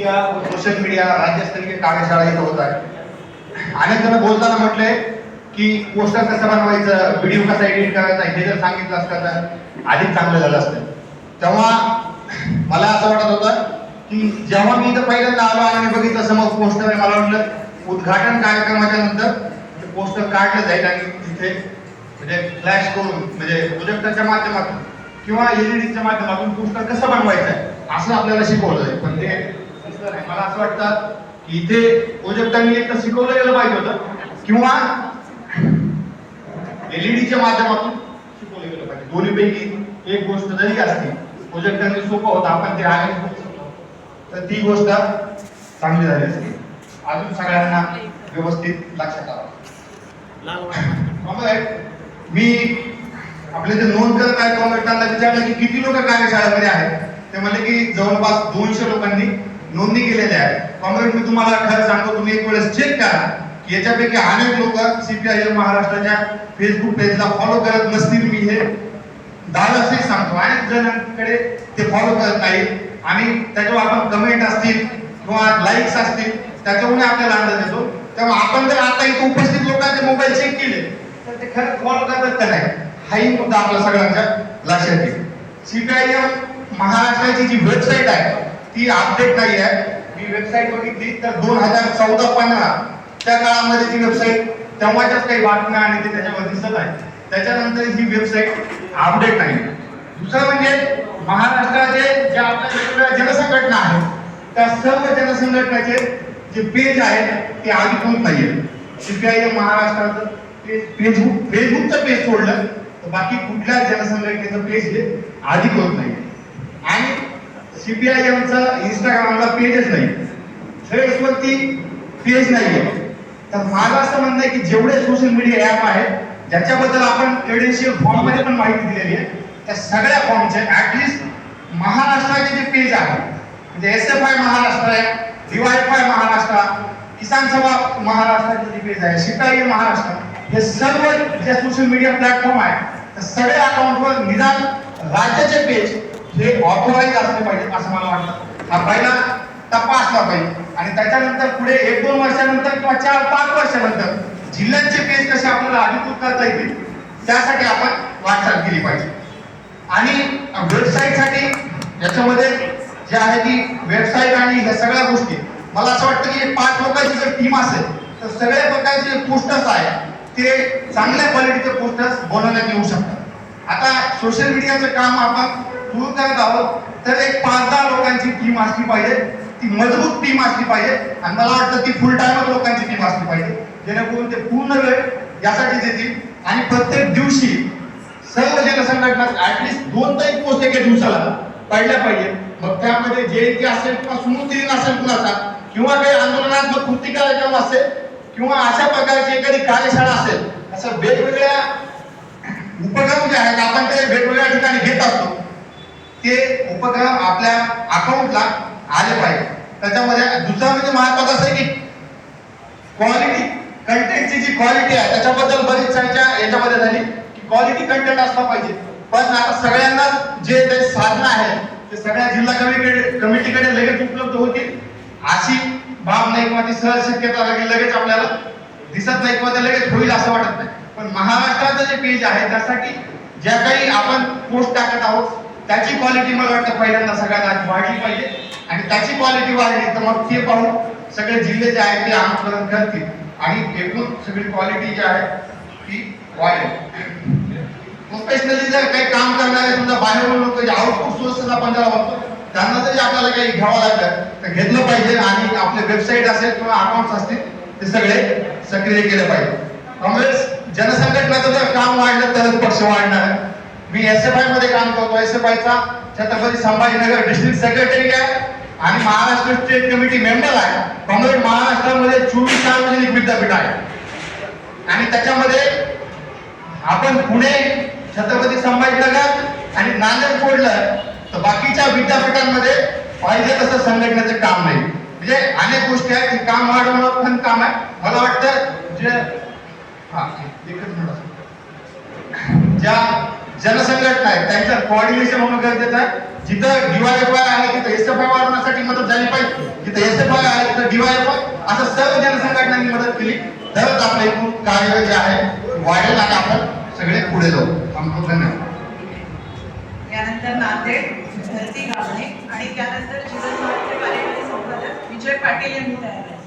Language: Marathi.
पत्रिका व सोशल मीडिया राज्यस्तरीय कार्यशाळा इथं होत आहे. अनेक जण बोलताना म्हटले की पोस्टर कसं बनवायचं, व्हिडिओ कसा एडिट करायचा हे जर सांगितलं असतं तर अधिक चांगलं झालं असतं. तेव्हा मला असं वाटत होतं की जेव्हा मी इथं पहिल्यांदा आलो आणि बघितलं समोर पोस्टर आहे, मला वाटलं उद्घाटन कार्यक्रमाच्या नंतर ते पोस्टर काढलं जाईल आणि तिथे म्हणजे फ्लॅश करून म्हणजे प्रोजेक्टरच्या माध्यमातून किंवा एलईडीच्या माध्यमातून पोस्टर कसं बनवायचं आहे असं आपल्याला शिकवलं आहे. पण ते तसं नाही. मला असं वाटतं की इथे प्रोजेक्टरनी एक तर शिकवलं गेलं पाहिजे होतं किंवा एलईडीच्या माध्यमातून शिकवलं गेलं पाहिजे. दोन्हीपैकी एक गोष्ट जरी असती प्रोजेक्टरने सोपं होतं, आपण ते आहे तर ती गोष्ट चांगली झाली असती. अजून सगळ्यांना व्यवस्थित लक्षात आलं. मी आपले जे नोंद करत आहे कॉम्रेटांना विचारलं की किती लोक कार्यशाळेमध्ये आहेत. ते म्हणले की जवळपास 200 लोकांनी नोंदणी केलेल्या आहे. कॉम्रेड, मी तुम्हाला खरं सांगतो, तुम्ही एक वेळेस चेक करा की याच्यापैकी अनेक लोक CPIM महाराष्ट्राच्या फेसबुक पेजला फॉलो करत नसतील. मी हे दादाशी सांगतो, अनेक जणांकडे ते फॉलो करत नाही आणि त्याच्यावर आपण कमेंट असतील किंवा लाईक्स असतील त्याच्यामुळे आपल्याला अंदाज येतो. तेव्हा आपण जर आता इथे उपस्थित लोकांचे मोबाईल चेक केले तर ते खरं फॉलो करतात का नाही हाही मुद्दा आपल्या सगळ्यांच्या लक्षात येईल. CPIM महाराष्ट्राची जी वेबसाईट आहे ती अपडेट नाही आहे. मी वेबसाईट बघितली तर 2014-15 त्या काळामध्ये ती वेबसाईट तेव्हाच्याच काही बातम्या आणि ते त्याच्यावर दिसत आहे. त्याच्यानंतर ही वेबसाईट अपडेट नाही. दुसरं म्हणजे महाराष्ट्राचे ज्या आपल्या वेगवेगळ्या जनसंघटना आहेत त्या सर्व जनसंघटनाचे जे पेज आहेत ते अधिकृत नाहीये. CPIM महाराष्ट्राचं फेसबुकचं पेज सोडलं तर बाकी कुठल्या जनसंघटनेचं पेज हे अधिकृत नाही. आणि CPIMचं इंस्टाग्रामला पेजच नाही, फेसबुकवरती पेज नाहीये. तर माझं असं म्हणणं आहे की जेवढे सोशल मीडिया ऍप आहेत ज्याच्याबद्दल आपण क्रेडेन्शियल फॉर्म मध्ये पण माहिती दिलेली आहे त्या सगळ्या फॉर्मचे ऍटलिस्ट महाराष्ट्राचे जे पेज आहे म्हणजे SFI महाराष्ट्र आहे, DYFI महाराष्ट्र, किसान सभा महाराष्ट्राचे जे पेज आहे, CPIM महाराष्ट्र, हे सर्व जे सोशल मीडिया प्लॅटफॉर्म आहे त्या सगळ्या अकाउंटवर निदान राज्याचे पेज हे ऑथोराइज असले पाहिजे असं मला वाटतं. हा पहिला टप्पा असला पाहिजे आणि त्याच्यानंतर पुढे 1-2 वर्षानंतर किंवा 4-5 वर्षानंतर जिल्ह्यांचे पेज कसे आपल्याला अधिकृत करता येतील त्यासाठी आपण वाटचाल केली पाहिजे. आणि वेबसाईटसाठी याच्यामध्ये जे आहे ती वेबसाईट आणि ह्या सगळ्या गोष्टी मला असं वाटतं की 5 लोकांची जर टीम असेल तर सगळ्या प्रकारचे पोस्टर्स आहेत ते चांगल्या क्वालिटीचे पोस्टर्स बनवण्यात येऊ शकतात. आता सोशल मीडियाचं काम आपण सुरू करत आहोत तर एक 5-10 लोकांची टीम असली पाहिजे, ती मजबूत टीम असली पाहिजे आणि मला वाटतं ती फुल टाइम लोकांची टीम असली पाहिजे जेणेकरून ते पूर्ण वेळ यासाठी देतील आणि प्रत्येक दिवशी सर्व जनसंघटना ऍटलिस्ट 2 तरी पोस्ट एका दिवसाला पडल्या पाहिजे. मग त्यामध्ये जयंती असेल किंवा स्मृती दिन असेल कुणाचा किंवा काही आंदोलनात्मक कृती कार्यक्रम असेल किंवा अशा प्रकारची एखादी कार्यशाळा असेल, असं वेगवेगळ्या उपक्रम जे आहेत आपण ते वेगवेगळ्या ठिकाणी घेत असतो ते उपक्रम आपल्या अकाउंटला आले पाहिजे. त्याच्यामध्ये दुसरा म्हणजे महत्त्वाचं असं आहे की क्वालिटी कंटेंटची जी क्वालिटी आहे त्याच्याबद्दल बरीच चर्चा याच्यामध्ये झाली की क्वालिटी कंटेंट असला पाहिजे. पण आता सगळ्यांना जे ते साधनं आहेत ते सगळ्या जिल्हा कमिटीकडे लगेच उपलब्ध होतील अशी बाब नाही किंवा ती सहज शक्यता लगेच आपल्याला दिसत नाही किंवा ते लगेच होईल असं वाटत नाही. पण महाराष्ट्राचं जे पेज आहे त्यासाठी ज्या काही आपण पोस्ट टाकत आहोत त्याची क्वालिटी मला वाटतं पहिल्यांदा सगळ्यात आधी वाढली पाहिजे आणि त्याची क्वालिटी वाढली तर मग ते पाहून सगळे जिल्हे जे आहेत ते अनुकरण करतील आणि एकूण सगळी क्वालिटी जी आहे ती वाढेल. प्रोफेशनली जर काही काम करणारे समजा बाहेरून लोक जे आउटपुट सोर्सेस आपण ज्याला बघतो त्यांना जरी आपल्याला काही घ्यावं लागलं तर घेतलं पाहिजे आणि आपले वेबसाईट असेल किंवा अकाउंट्स असतील ते सगळे सक्रिय केले पाहिजे. काँग्रेस जनसंघटनाचं जर काम वाढलं तरच पक्ष वाढणार. मी SFI मध्ये काम करतो. SFIचा छत्रपती संभाजीनगर डिस्ट्रिक्ट सेक्रेटरी आहे आणि महाराष्ट्र स्टेट कमिटी मेंबर आहे. काँग्रेस महाराष्ट्रामध्ये 24 सार्वजनिक विद्यापीठ आहे आणि त्याच्यामध्ये आपण पुणे, छत्रपती संभाजीनगर आणि नांदेड सोडलं तर बाकीच्या विद्यापीठांमध्ये पाहिजे तसं संघटनेचं काम नाही. म्हणजे अनेक गोष्टी आहेत की काम वाढवणं पण काम आहे. मला वाटतं जे ज्या जनसंघटना आहेत त्यांचं कोऑर्डिनेशन होणं गरजेचं आहे. जिथं डीवायएफआय आहे तिथं एसएफआय वाढवण्यासाठी मदत झाली पाहिजे, जिथं एसएफआय आहे तिथं डीवायएफआय, असं सर्व जनसंघटनांनी मदत केली तरच आपलं एकूण कार्य जे आहे वाढेल आणि आपण सगळे पुढे जाऊ. थांबतो. धन्यवाद. यानंतर नांदेड धरती गावणे आणि त्यानंतर जीवन कार्यकारी संपादक विजय पाटील यांनी तयार